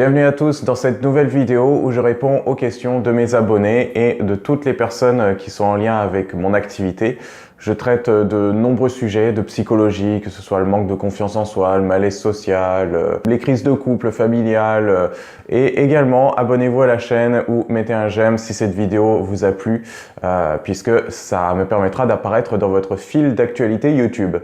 Bienvenue à tous dans cette nouvelle vidéo où je réponds aux questions de mes abonnés et de toutes les personnes qui sont en lien avec mon activité. Je traite de nombreux sujets de psychologie, que ce soit le manque de confiance en soi, le malaise social, les crises de couple, familiales, et également abonnez-vous à la chaîne ou mettez un j'aime si cette vidéo vous a plu, puisque ça me permettra d'apparaître dans votre fil d'actualité YouTube.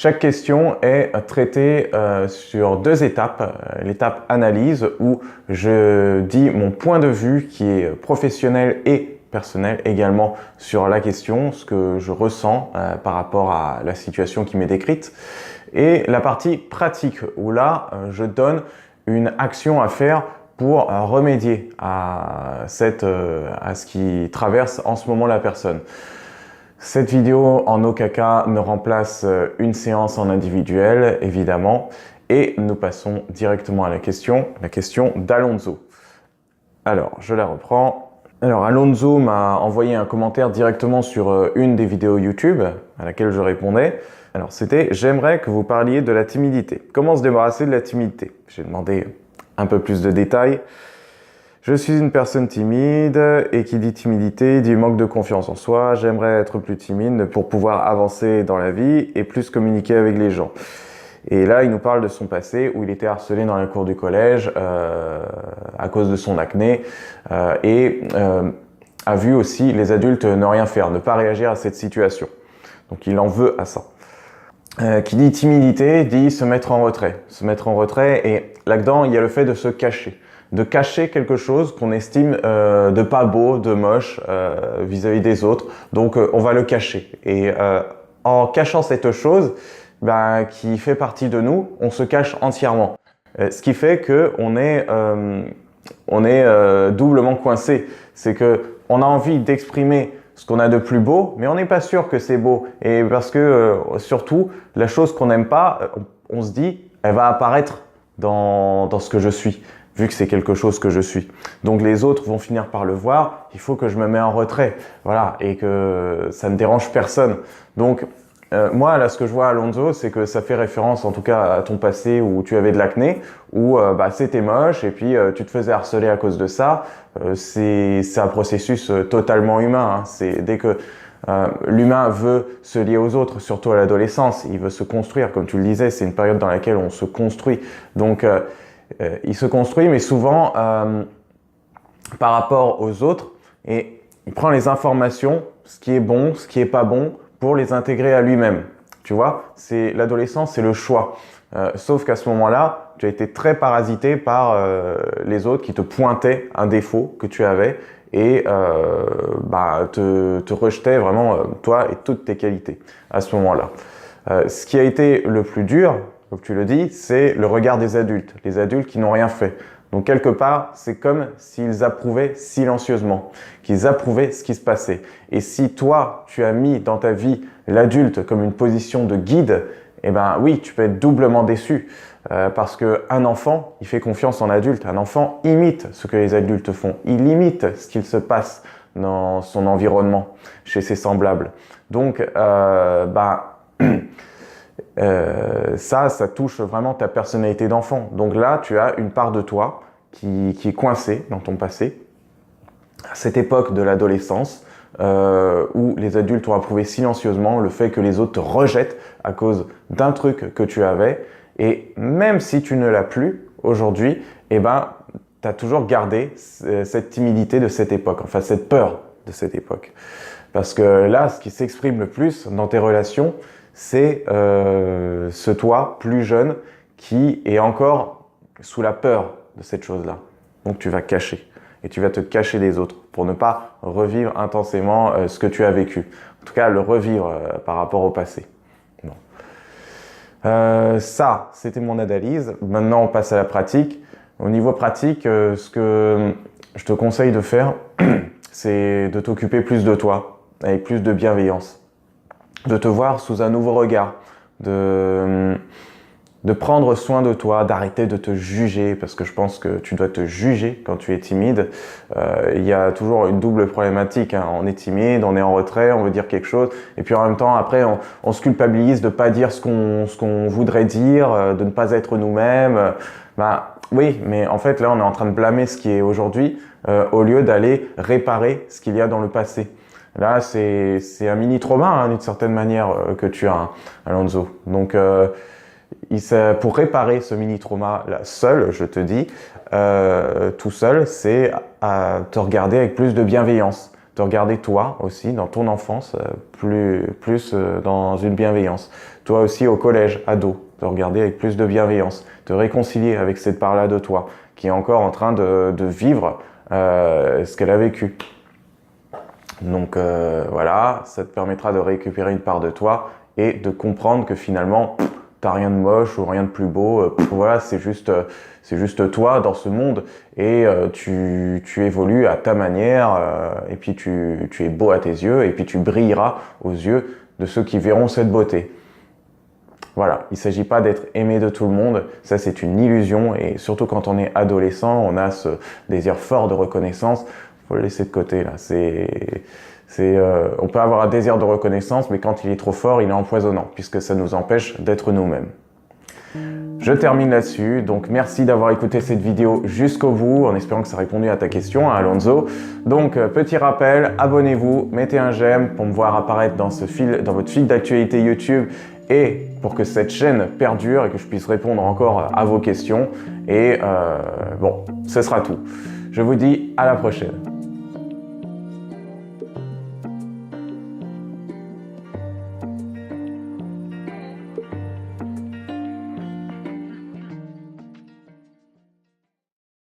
Chaque question est traitée sur deux étapes. L'étape analyse où je dis mon point de vue qui est professionnel et personnel également sur la question, ce que je ressens par rapport à la situation qui m'est décrite. Et la partie pratique où là, je donne une action à faire pour remédier à ce qui traverse en ce moment la personne. Cette vidéo en aucun cas ne remplace une séance en individuel, évidemment. Et nous passons directement à la question d'Alonso. Alors, je la reprends. Alors, Alonso m'a envoyé un commentaire directement sur une des vidéos YouTube à laquelle je répondais. Alors, c'était « J'aimerais que vous parliez de la timidité. Comment se débarrasser de la timidité ?» J'ai demandé un peu plus de détails. Je suis une personne timide et qui dit timidité dit manque de confiance en soi. J'aimerais être plus timide pour pouvoir avancer dans la vie et plus communiquer avec les gens. Et là, il nous parle de son passé où il était harcelé dans la cour du collège à cause de son acné et a vu aussi les adultes ne rien faire, ne pas réagir à cette situation. Donc il en veut à ça. Qui dit timidité dit se mettre en retrait. Se mettre en retrait et là-dedans, il y a le fait de se cacher. De cacher quelque chose qu'on estime de pas beau, de moche vis-à-vis des autres. Donc on va le cacher. Et en cachant cette chose qui fait partie de nous, on se cache entièrement. Ce qui fait que on est doublement coincé. C'est que on a envie d'exprimer ce qu'on a de plus beau, mais on n'est pas sûr que c'est beau. Et parce que surtout, la chose qu'on n'aime pas, on se dit, elle va apparaître dans ce que je suis, vu que c'est quelque chose que je suis. Donc les autres vont finir par le voir, il faut que je me mets en retrait, voilà, et que ça ne dérange personne. Donc moi, là, ce que je vois à Alonso, c'est que ça fait référence, en tout cas, à ton passé où tu avais de l'acné, où c'était moche et puis tu te faisais harceler à cause de ça. C'est un processus totalement humain. Hein. C'est dès que l'humain veut se lier aux autres, surtout à l'adolescence, il veut se construire, comme tu le disais, c'est une période dans laquelle on se construit. Donc il se construit, mais souvent par rapport aux autres, et il prend les informations, ce qui est bon, ce qui est pas bon, pour les intégrer à lui-même. Tu vois, c'est l'adolescence, c'est le choix. Sauf qu'à ce moment-là, tu as été très parasité par les autres qui te pointaient un défaut que tu avais et te rejetaient vraiment toi et toutes tes qualités à ce moment-là. Ce qui a été le plus dur, comme tu le dis, c'est le regard des adultes. Les adultes qui n'ont rien fait. Donc quelque part, c'est comme s'ils approuvaient silencieusement, qu'ils approuvaient ce qui se passait. Et si toi, tu as mis dans ta vie l'adulte comme une position de guide, eh ben oui, tu peux être doublement déçu. Parce qu'un enfant, il fait confiance en l'adulte. Un enfant imite ce que les adultes font. Il imite ce qu'il se passe dans son environnement, chez ses semblables. Donc, ça touche vraiment ta personnalité d'enfant. Donc là, tu as une part de toi qui est coincée dans ton passé. À cette époque de l'adolescence, où les adultes ont approuvé silencieusement le fait que les autres te rejettent à cause d'un truc que tu avais. Et même si tu ne l'as plus aujourd'hui, tu as toujours gardé cette timidité de cette époque, enfin cette peur de cette époque. Parce que là, ce qui s'exprime le plus dans tes relations, c'est ce toi plus jeune qui est encore sous la peur de cette chose-là. Donc tu vas cacher et tu vas te cacher des autres pour ne pas revivre intensément ce que tu as vécu. En tout cas, le revivre par rapport au passé. Bon. Ça, c'était mon analyse. Maintenant, on passe à la pratique. Au niveau pratique, ce que je te conseille de faire, c'est de t'occuper plus de toi, avec plus de bienveillance. De te voir sous un nouveau regard, de prendre soin de toi, d'arrêter de te juger, parce que je pense que tu dois te juger quand tu es timide. Il y a toujours une double problématique, hein. On est timide, on est en retrait, on veut dire quelque chose, et puis en même temps, après, on se culpabilise de pas dire ce qu'on voudrait dire, de ne pas être nous-mêmes. Oui, mais en fait, là, on est en train de blâmer ce qui est aujourd'hui au lieu d'aller réparer ce qu'il y a dans le passé. Là, c'est un mini-trauma, hein, d'une certaine manière, que tu as, hein, Alonso. Donc, pour réparer ce mini-trauma là, seul, je te dis, tout seul, c'est à te regarder avec plus de bienveillance. Te regarder toi aussi, dans ton enfance, plus dans une bienveillance. Toi aussi au collège, ado, te regarder avec plus de bienveillance. Te réconcilier avec cette part-là de toi, qui est encore en train de vivre ce qu'elle a vécu. Donc voilà, ça te permettra de récupérer une part de toi et de comprendre que finalement, t'as rien de moche ou rien de plus beau. Voilà, c'est juste toi dans ce monde et tu évolues à ta manière et puis tu es beau à tes yeux et puis tu brilleras aux yeux de ceux qui verront cette beauté. Voilà, il ne s'agit pas d'être aimé de tout le monde, ça c'est une illusion et surtout quand on est adolescent, on a ce désir fort de reconnaissance, faut le laisser de côté là. On peut avoir un désir de reconnaissance, mais quand il est trop fort, il est empoisonnant puisque ça nous empêche d'être nous-mêmes. Je termine là-dessus, donc merci d'avoir écouté cette vidéo jusqu'au bout, en espérant que ça a répondu à ta question, hein, Alonso. Donc, petit rappel, abonnez-vous, mettez un j'aime pour me voir apparaître dans votre fil d'actualité YouTube et pour que cette chaîne perdure et que je puisse répondre encore à vos questions. Et bon, ce sera tout. Je vous dis à la prochaine.